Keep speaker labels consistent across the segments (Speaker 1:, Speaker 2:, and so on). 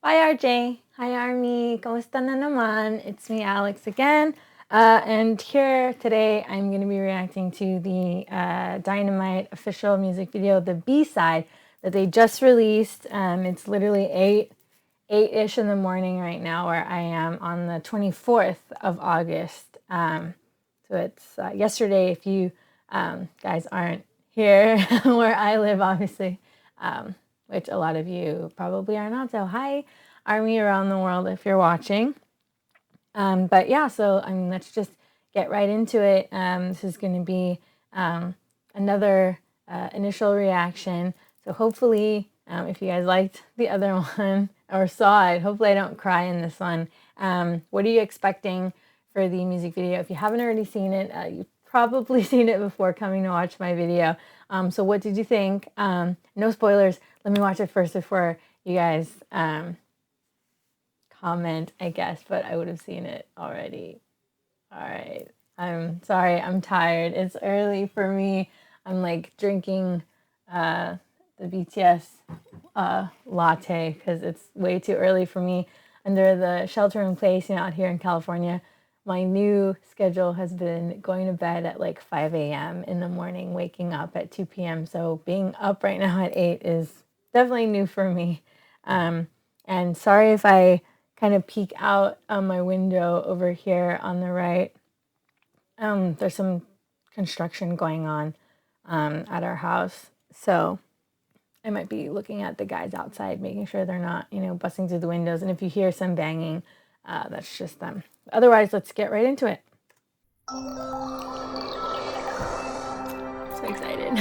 Speaker 1: Bye, RJ. Hi, Army. Kamusta na naman? It's me, Alex, again. And here today, I'm going to be reacting to the Dynamite official music video, the B-side, that they just released. It's literally 8-ish in the morning right now, where I am on the 24th of August. So it's yesterday, if you guys aren't here where I live, obviously. Which a lot of you probably are not. So hi, Army around the world if you're watching. But yeah, so let's just get right into it. This is going to be another initial reaction. So hopefully, if you guys liked the other one or saw it, hopefully I don't cry in this one. What are you expecting for the music video? If you haven't already seen it, you've probably seen it before coming to watch my video. So what did you think? No spoilers. Let me watch it first before you guys comment, I guess, but I would have seen it already. All right. I'm sorry. I'm tired. It's early for me. I'm like drinking the BTS latte because it's way too early for me under the shelter in place, out here in California. My new schedule has been going to bed at like 5 a.m. in the morning, waking up at 2 p.m. So being up right now at 8 is definitely new for me. And sorry if I kind of peek out my window over here on the right. There's some construction going on at our house. So I might be looking at the guys outside, making sure they're not, busting through the windows. And if you hear some banging, that's just them. Otherwise, let's get right into it. So excited.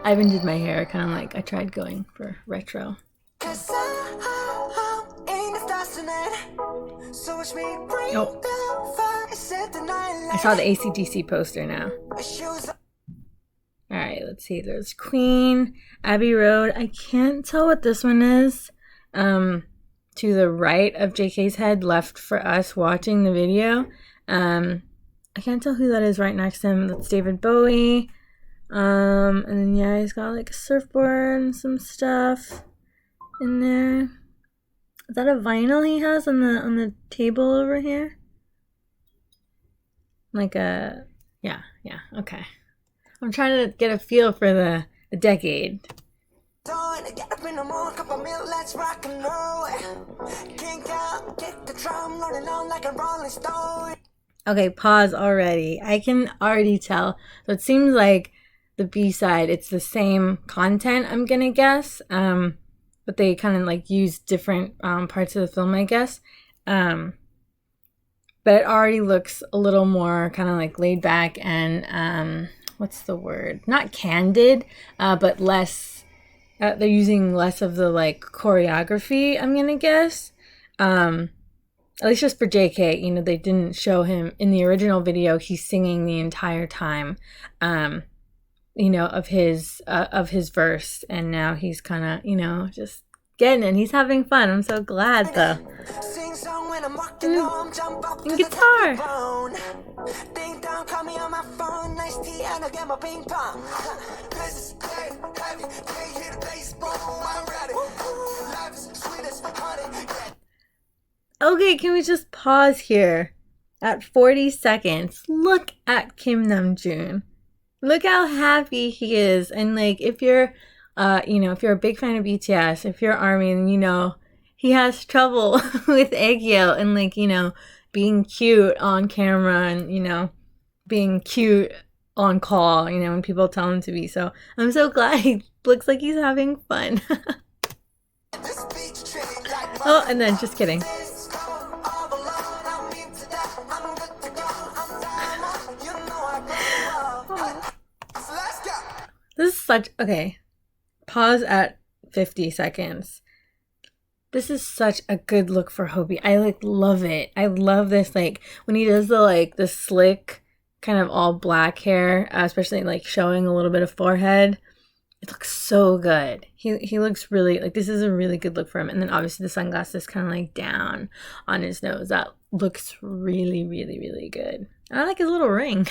Speaker 1: I even did my hair kind of like I tried going for retro. Oh. I saw the AC/DC poster now. Alright, let's see. There's Queen, Abbey Road. I can't tell what this one is. To the right of JK's head, left for us watching the video. I can't tell who that is right next to him. That's David Bowie. And then yeah, he's got like a surfboard and some stuff in there. Is that a vinyl he has on the table over here? Like a yeah, okay. I'm trying to get a feel for the decade. Okay, pause already. I can already tell. So it seems like the B-side, it's the same content, I'm gonna guess. But they kind of like use different parts of the film, I guess. But it already looks a little more kind of like laid back and what's the word? Not candid, but less. They're using less of the like choreography, I'm gonna guess. At least just for JK, they didn't show him in the original video. He's singing the entire time, of his verse, and now he's kind of, just getting it. He's having fun. I'm so glad though. And guitar. Okay, can we just pause here at 40 seconds? Look at Kim Namjoon. Look how happy he is. And like, if you're, if you're a big fan of BTS, if you're ARMY, and he has trouble with Aegyo and like, being cute on camera and, being cute on call, when people tell him to be. So I'm so glad he looks like he's having fun. Oh, and then just kidding. This is okay. Pause at 50 seconds. This is such a good look for Hobi. I like love it. I love this, like when he does the slick kind of all black hair, especially like showing a little bit of forehead. It looks so good. He looks really like this is a really good look for him. And then obviously the sunglasses kind of like down on his nose. That looks really, really, really good. I like his little ring.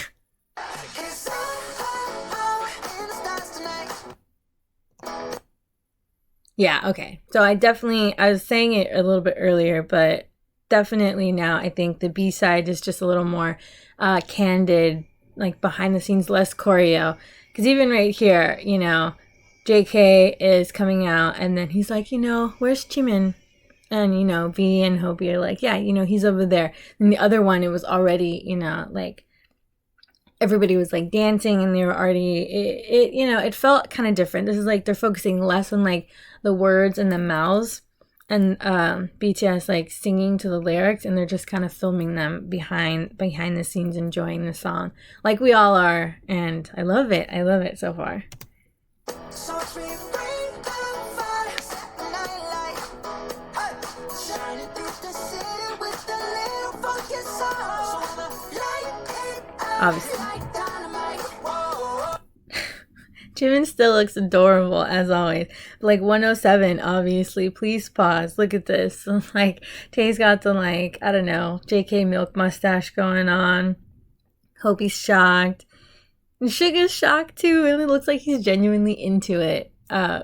Speaker 1: Yeah, okay. So I was saying it a little bit earlier, but definitely now I think the B-side is just a little more candid, like behind the scenes, less choreo. Because even right here, you know, JK is coming out and then he's like, you know, where's Jimin? And, you know, V and Hobi are like, yeah, you know, he's over there. And the other one, it was already, you know, like everybody was like dancing and they were already, it you know, it felt kind of different. This is like they're focusing less on like the words and the mouths and BTS like singing to the lyrics, and they're just kind of filming them behind the scenes, enjoying the song like we all are. And I love it. I love it so far. Obviously. Jimin still looks adorable as always. Like 107, obviously. Please pause. Look at this. Like Tae's got the like, I don't know, JK milk mustache going on. Hope he's shocked. And Suga's shocked too, and it looks like he's genuinely into it,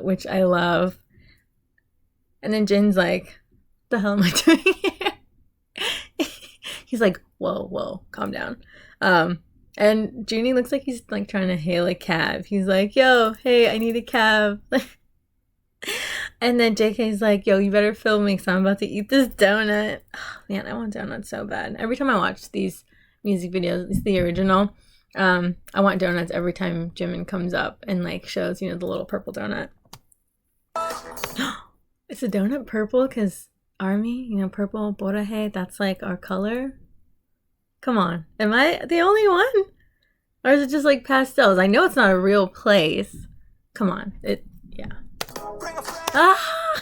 Speaker 1: which I love. And then Jin's like, the hell am I doing here? He's like, whoa, calm down. And Junie looks like he's like trying to hail a cab. He's like, yo, hey, I need a cab. And then JK's like, yo, you better film me because I'm about to eat this donut. Oh, man, I want donuts so bad. Every time I watch these music videos, at least the original, I want donuts every time Jimin comes up and like shows, you know, the little purple donut. Is the donut purple because ARMY, you know, purple, BORAHAE, that's like our color? Come on, am I the only one? Or is it just like pastels? I know it's not a real place. Come on, yeah. Ah!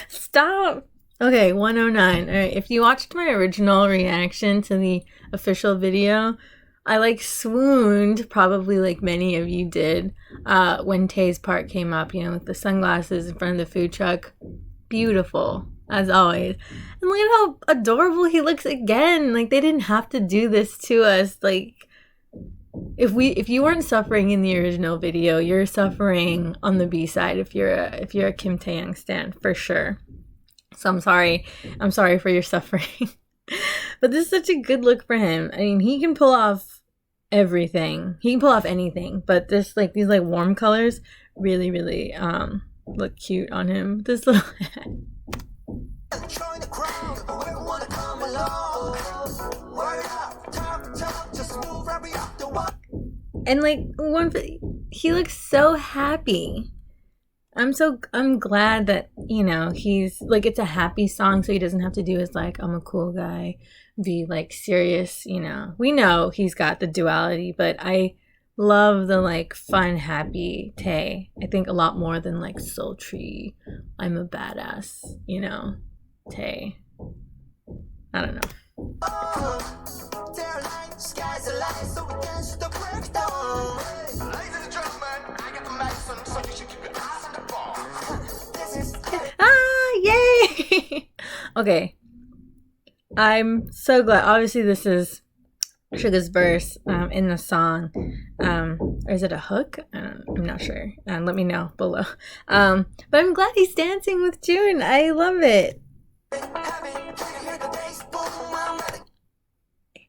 Speaker 1: Stop! Okay, 109. Alright, if you watched my original reaction to the official video, I like swooned, probably like many of you did, when Tae's part came up, you know, with the sunglasses in front of the food truck. Beautiful. As always. And look at how adorable he looks again. Like, they didn't have to do this to us. Like, if you weren't suffering in the original video, you're suffering on the B-side if you're a Kim Taehyung stan, for sure. So I'm sorry for your suffering. But this is such a good look for him. I mean, he can pull off everything. He can pull off anything. But this, like, these like warm colors really, really look cute on him. This little hat. And like he looks so happy. I'm glad that, you know, he's like, it's a happy song, so he doesn't have to do his like, I'm a cool guy, be like serious, you know. We know he's got the duality, but I love the like fun, happy Tae. I think a lot more than like sultry, I'm a badass, you know, Tae. I don't know. Yay! Okay. I'm so glad. Obviously, this is Suga's verse in the song. Or is it a hook? I'm not sure. Let me know below. But I'm glad he's dancing with June. I love it.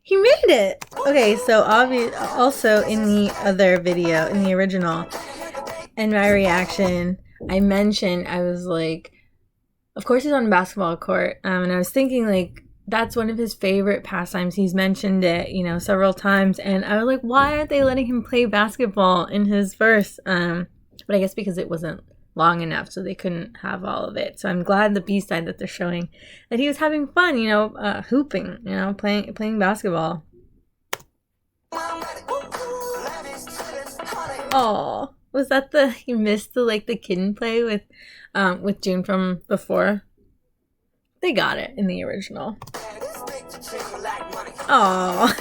Speaker 1: He made it! Okay, so also in the other video, in the original, in my reaction, I mentioned, I was like, of course he's on a basketball court, and I was thinking, like, that's one of his favorite pastimes. He's mentioned it, you know, several times, and I was like, why aren't they letting him play basketball in his verse? But I guess because it wasn't long enough, so they couldn't have all of it. So I'm glad the B-side that they're showing that he was having fun, you know, hooping, you know, playing basketball. Oh, was that you missed the like the kitten play with June from before? They got it in the original. Oh.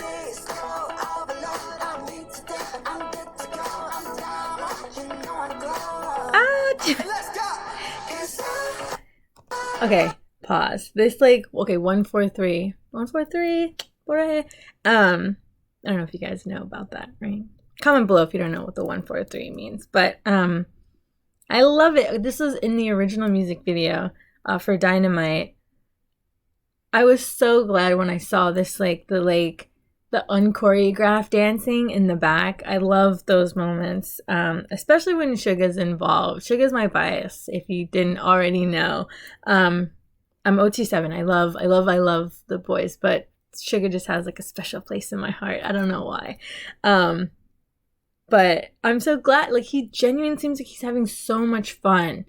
Speaker 1: Okay, pause. This like, okay, 143. 143. BORAHAE. I don't know if you guys know about that, right? Comment below if you don't know what the 143 means. But I love it. This was in the original music video for Dynamite. I was so glad when I saw this, like the unchoreographed dancing in the back. I love those moments, especially when Suga's involved. Suga's my bias, if you didn't already know. I'm OT7. I love the boys, but Suga just has like a special place in my heart. I don't know why. But I'm so glad. Like, he genuinely seems like he's having so much fun,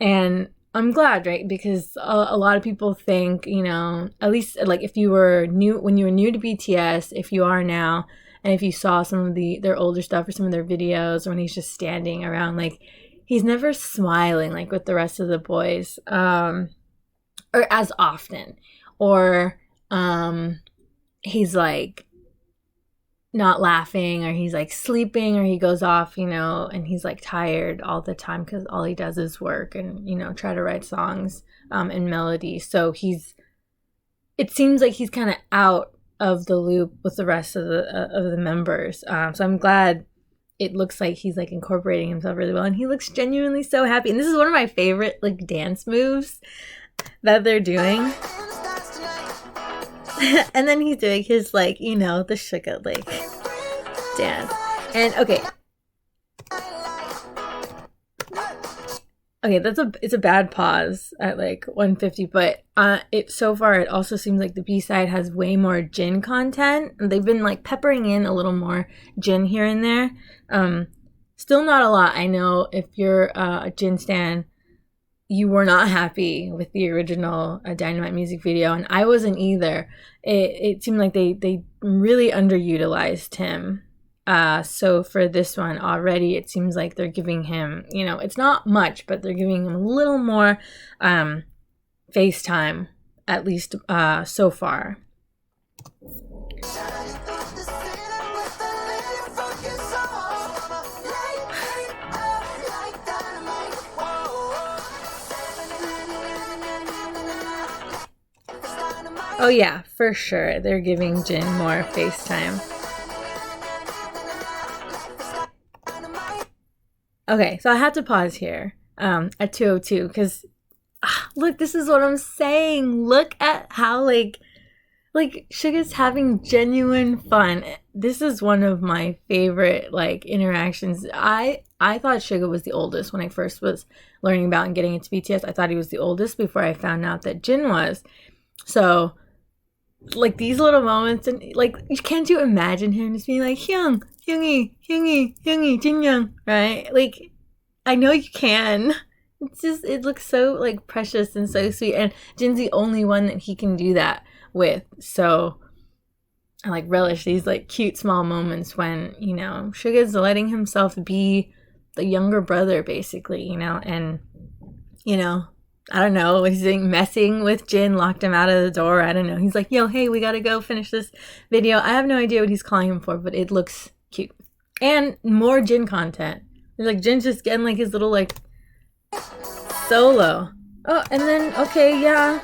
Speaker 1: and I'm glad, right? Because a lot of people think, you know, at least like if you were new, when you were new to BTS, if you are now, and if you saw some of their older stuff or some of their videos, or when he's just standing around, like, he's never smiling like with the rest of the boys, or as often, or he's like not laughing, or he's like sleeping, or he goes off, you know, and he's like tired all the time because all he does is work and, you know, try to write songs and melodies. So it seems like he's kind of out of the loop with the rest of the members. So I'm glad it looks like he's like incorporating himself really well, and he looks genuinely so happy. And this is one of my favorite like dance moves that they're doing. And then he's doing his, like, you know, the Suga, like, dance. And, okay, it's a bad pause at, like, 150, but so far it also seems like the B-side has way more Jin content. And they've been, like, peppering in a little more Jin here and there. Still not a lot. I know if you're a Jin stan, you were not happy with the original Dynamite music video, and I wasn't either. It seemed like they really underutilized him. So for this one already, it seems like they're giving him, you know, it's not much, but they're giving him a little more face time, at least so far. Oh yeah, for sure. They're giving Jin more FaceTime. Okay, so I had to pause here at 2:02 because look, this is what I'm saying. Look at how like Suga's having genuine fun. This is one of my favorite like interactions. I thought Suga was the oldest when I first was learning about and getting into BTS. I thought he was the oldest before I found out that Jin was. So like these little moments, and like, can't you imagine him just being like Hyung, Hyungi, Jin Young, right? Like, I know you can. It's just, it looks so like precious and so sweet, and Jin's the only one that he can do that with. So I like relish these like cute small moments when, you know, Suga's letting himself be the younger brother basically, you know, and you know, I don't know, he's messing with Jin, locked him out of the door. I don't know. He's like, yo, hey, we gotta go finish this video. I have no idea what he's calling him for, but it looks cute. And more Jin content. It's like Jin's just getting like his little like solo. Oh, and then, okay, yeah.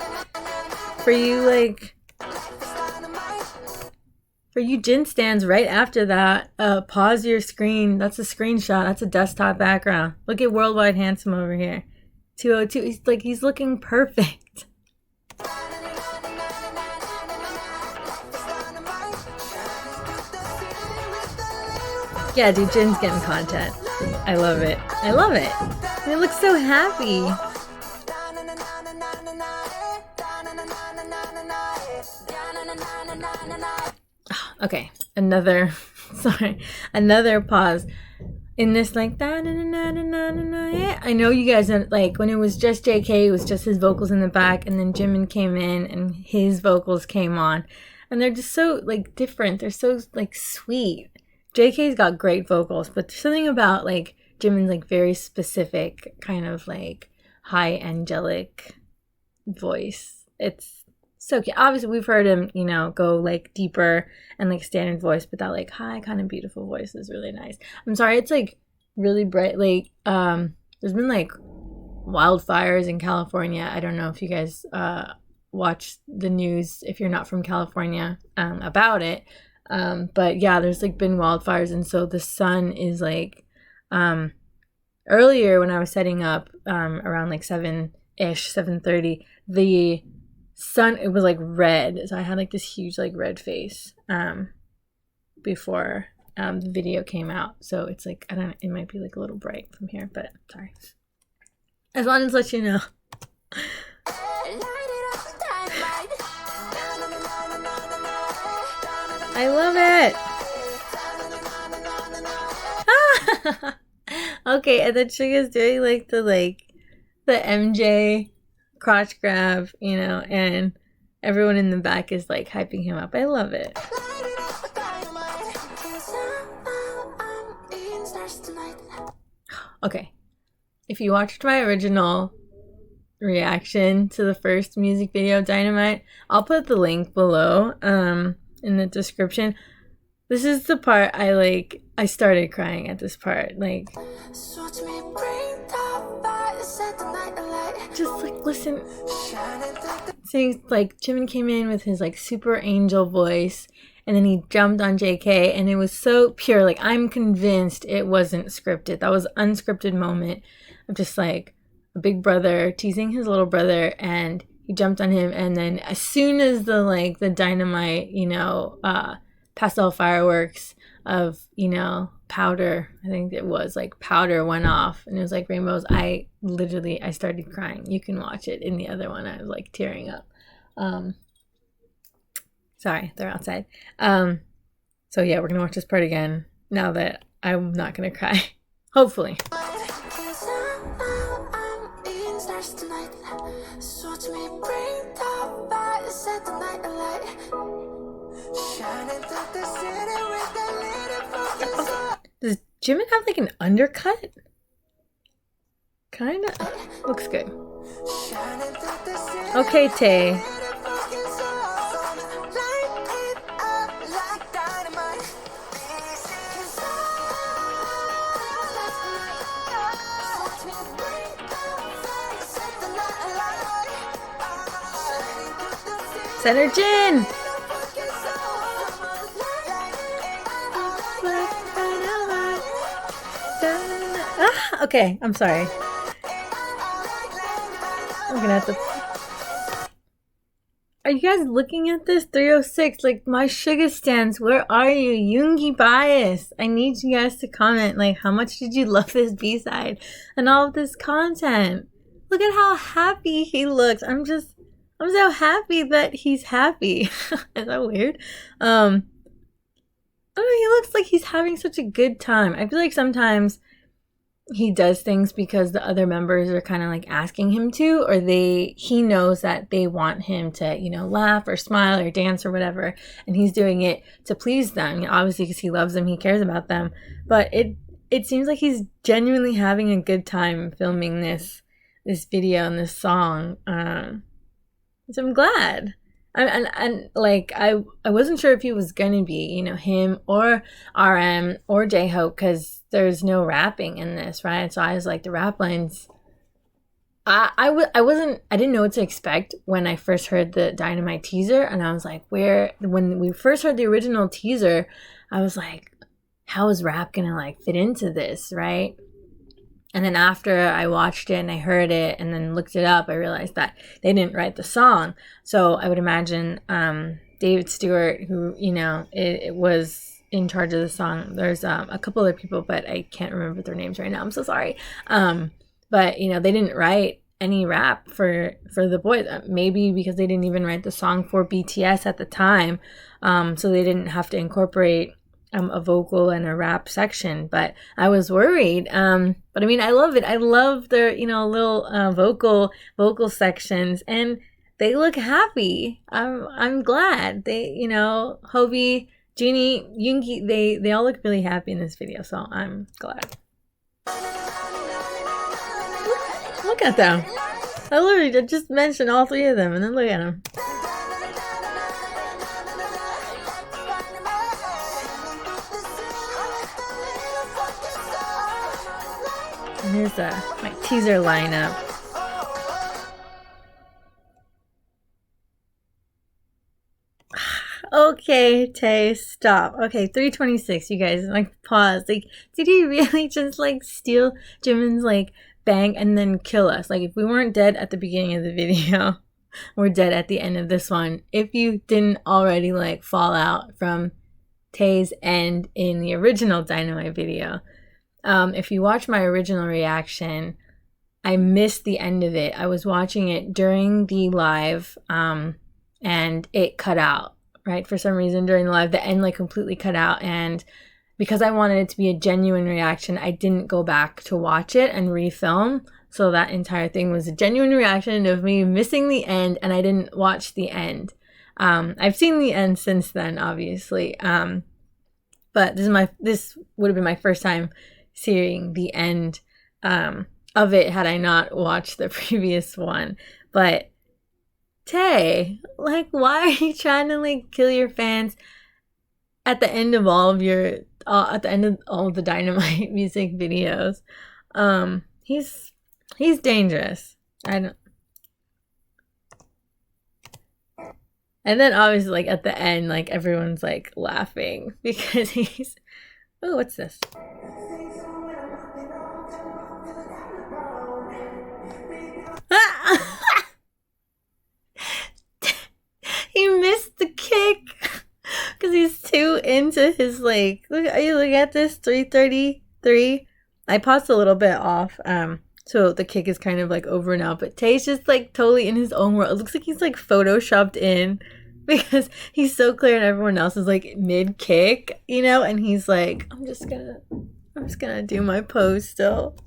Speaker 1: For you Jin stands right after that, pause your screen. That's a screenshot. That's a desktop background. Look at Worldwide Handsome over here. 2:02. He's looking perfect. Yeah, dude, Jin's getting content. I love it. I love it. He looks so happy. Okay, another pause. In this like I know you guys know, like when it was just JK, it was just his vocals in the back, and then Jimin came in and his vocals came on, and they're just so like different. They're so like sweet. JK's got great vocals, but there's something about like Jimin's like very specific kind of like high angelic voice. It's so cute. Obviously we've heard him, you know, go like deeper and like standard voice, but that like high kind of beautiful voice is really nice. I'm sorry, it's like really bright. Like there's been like wildfires in California. I don't know if you guys watch the news if you're not from California about it. But yeah, there's like been wildfires, and so the sun is like earlier when I was setting up around like 7-ish, 7:30, the sun, it was like red. So I had like this huge like red face before the video came out. So it's like, I don't know, it might be like a little bright from here, but sorry. I just wanted to let you know. I love it. Okay, and then Suga's doing like the MJ crotch grab, you know, and everyone in the back is like hyping him up. I love it. Okay, if you watched my original reaction to the first music video, Dynamite, I'll put the link below in the description. This is the part I started crying at this part. Like, just like listen. Saying like Jimin came in with his like super angel voice, and then he jumped on JK, and it was so pure. Like, I'm convinced it wasn't scripted. That was an unscripted moment of just like a big brother teasing his little brother, and he jumped on him, and then as soon as the Dynamite, you know, pastel fireworks of, you know, powder, I think it was like powder went off, and it was like rainbows. I started crying. You can watch it in the other one. I was like tearing up. Sorry, they're outside. So yeah, we're gonna watch this part again now that I'm not gonna cry. Hopefully. Does Jimin have like an undercut? Kinda. Looks good. Okay, Tae. Center Jin! Okay, I'm sorry. I'm gonna have to... Are you guys looking at this? 306, like, my sugar stands, where are you? Yoongi bias. I need you guys to comment, like, how much did you love this B-side and all of this content? Look at how happy he looks. I'm so happy that he's happy. Is that weird? I don't know, he looks like he's having such a good time. I feel like sometimes he does things because the other members are kind of like asking him to, or he knows that they want him to, you know, laugh or smile or dance or whatever, and he's doing it to please them, you know, obviously because he loves them, he cares about them. But it seems like he's genuinely having a good time filming this video and this song. So I'm glad. And like I wasn't sure if he was gonna be, you know, him or RM or J-Hope, because there's no rapping in this, right? So I was like, the rap lines, I didn't know what to expect when I first heard the Dynamite teaser, and I was like, when we first heard the original teaser, I was like, how is rap gonna like fit into this, right? And then after I watched it and I heard it and then looked it up, I realized that they didn't write the song. So I would imagine David Stewart, who, you know, it was in charge of the song. There's a couple other people, but I can't remember their names right now. I'm so sorry. But, you know, they didn't write any rap for the boys. Maybe because they didn't even write the song for BTS at the time. So they didn't have to incorporate a vocal and a rap section, but I was worried. But I mean, I love it. I love their, you know, little vocal sections, and they look happy. I'm glad. They, you know, Hobie, Jeannie, Yoongi, they all look really happy in this video, so I'm glad. Look at them. I literally just mentioned all three of them, and then look at them. And here's my teaser lineup. Okay, Tay, stop. Okay, 326, you guys, like, pause. Like, did he really just, like, steal Jimin's, like, bang and then kill us? Like, if we weren't dead at the beginning of the video, we're dead at the end of this one. If you didn't already, like, fall out from Tay's end in the original Dynamite video. If you watch my original reaction, I missed the end of it. I was watching it during the live, and it cut out. Right, for some reason during the live, the end like completely cut out, and because I wanted it to be a genuine reaction, I didn't go back to watch it and refilm. So that entire thing was a genuine reaction of me missing the end, and I didn't watch the end. I've seen the end since then, obviously, but this would have been my first time seeing the end of it had I not watched the previous one. But Tay, like, why are you trying to like kill your fans at the end of all of your at the end of all of the Dynamite music videos? He's dangerous. I don't. And then obviously, like at the end, like everyone's like laughing because he's. Oh, what's this? He missed the kick because he's too into his like. Look, are you looking at this? 333. I paused a little bit off, so the kick is kind of like over now. But Tay's just like totally in his own world. It looks like he's like photoshopped in because he's so clear and everyone else is like mid kick, you know. And he's like, I'm just gonna do my pose still.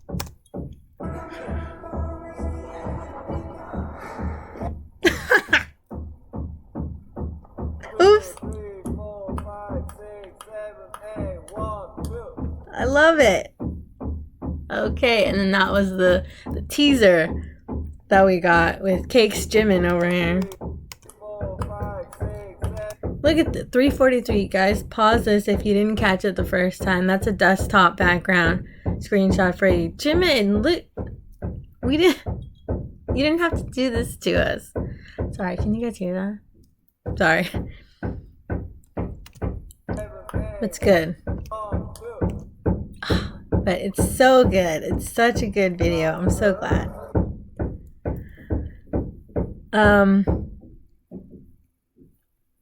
Speaker 1: Oops. I love it. Okay, and then that was the teaser that we got with Cake's Jimin over here. Look at the 343, guys. Pause this if you didn't catch it the first time. That's a desktop background screenshot for you. Jimin, look. You didn't have to do this to us. Sorry, can you guys hear that? Sorry. It's good. But it's so good. It's such a good video. I'm so glad.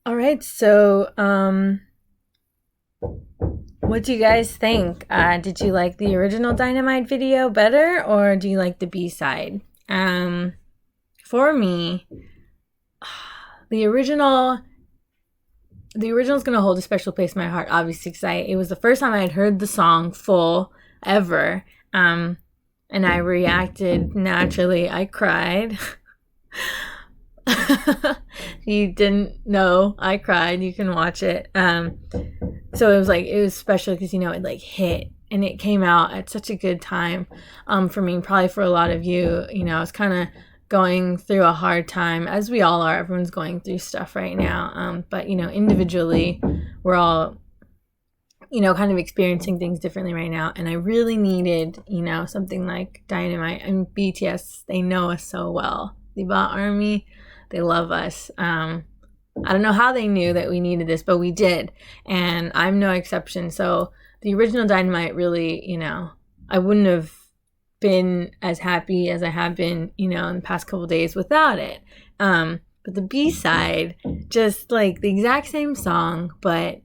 Speaker 1: All right, so what do you guys think? Did you like the original Dynamite video better, or do you like the B-side? For me, the original's gonna hold a special place in my heart, obviously, because it was the first time I had heard the song full ever, and I reacted naturally. I cried. You didn't know I cried. You can watch it. So it was special because, you know, it like hit and it came out at such a good time. For me, probably for a lot of you, you know, I was kind of going through a hard time, as we all are. Everyone's going through stuff right now. But, you know, individually, we're all, you know, kind of experiencing things differently right now. And I really needed, you know, something like Dynamite and BTS. They know us so well. The BORAHAE ARMY, they love us. I don't know how they knew that we needed this, but we did. And I'm no exception. So the original Dynamite really, you know, I wouldn't have been as happy as I have been, you know, in the past couple days without it. But the B-side, just like the exact same song, but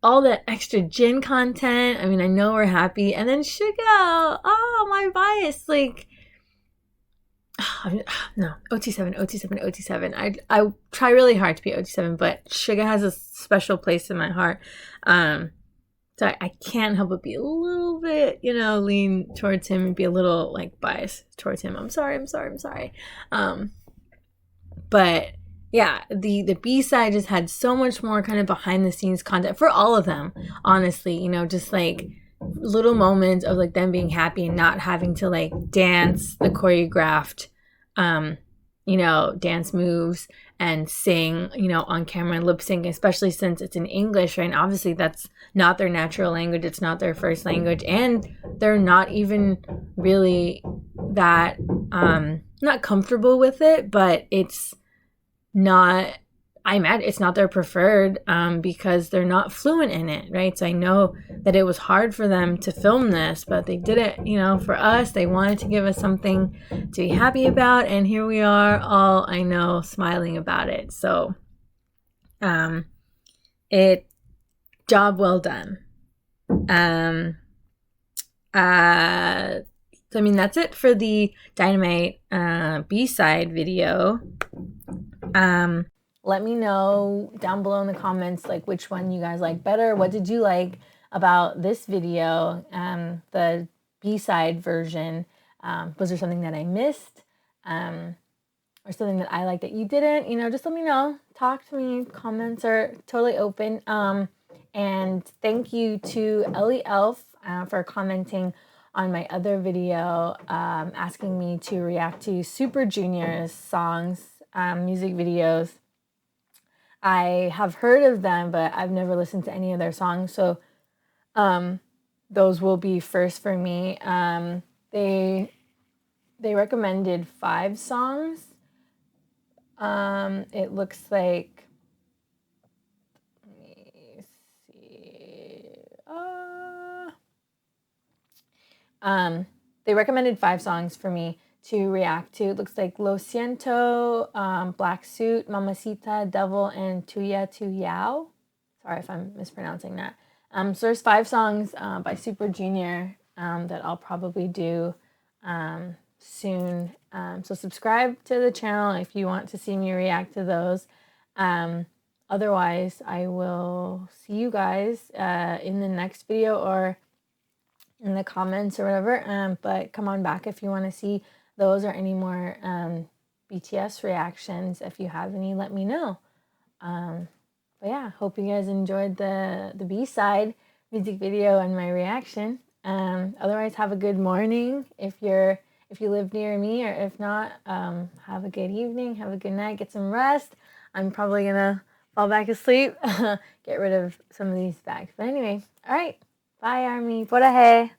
Speaker 1: all that extra Jin content. I mean, I know we're happy. And then Suga, oh, my bias, like, no, OT7. I try really hard to be OT7, but Suga has a special place in my heart. So I can't help but be a little bit, you know, lean towards him and be a little like biased towards him. I'm sorry. But yeah, the B-side just had so much more kind of behind the scenes content for all of them, honestly, you know, just like little moments of like them being happy and not having to like dance the choreographed, you know, dance moves and sing, you know, on camera and lip sync, especially since it's in English, right? And obviously that's not their natural language. It's not their first language. And they're not even really that, not comfortable with it, but it's not I imagine it's not their preferred because they're not fluent in it, right? So I know that it was hard for them to film this, but they did it, you know, for us. They wanted to give us something to be happy about, and here we are, all I know, smiling about it. So, job well done. So I mean, that's it for the Dynamite B-side video. Let me know down below in the comments, like, which one you guys like better. What did you like about this video, the B-side version? Was there something that I missed? Or something that I liked that you didn't? You know, just let me know. Talk to me. Comments are totally open. And thank you to Ellie Elf for commenting on my other video, asking me to react to Super Junior's songs, music videos. I have heard of them, but I've never listened to any of their songs, so those will be first for me. They recommended 5 songs. It looks like, let me see. They recommended 5 songs for me to react to. It looks like Lo Siento, Black Suit, Mamacita, Devil, and Tuya Tu Yao. Sorry if I'm mispronouncing that. So there's 5 songs by Super Junior that I'll probably do soon. So subscribe to the channel if you want to see me react to those. Otherwise, I will see you guys in the next video or in the comments or whatever. But come on back if you want to see those or any more BTS reactions. If you have any, let me know. But yeah, hope you guys enjoyed the B-side music video and my reaction. Otherwise, have a good morning if you live near me, or if not, have a good evening, have a good night, get some rest. I'm probably gonna fall back asleep, get rid of some of these bags. But anyway, all right, bye, Army. BORAHAE.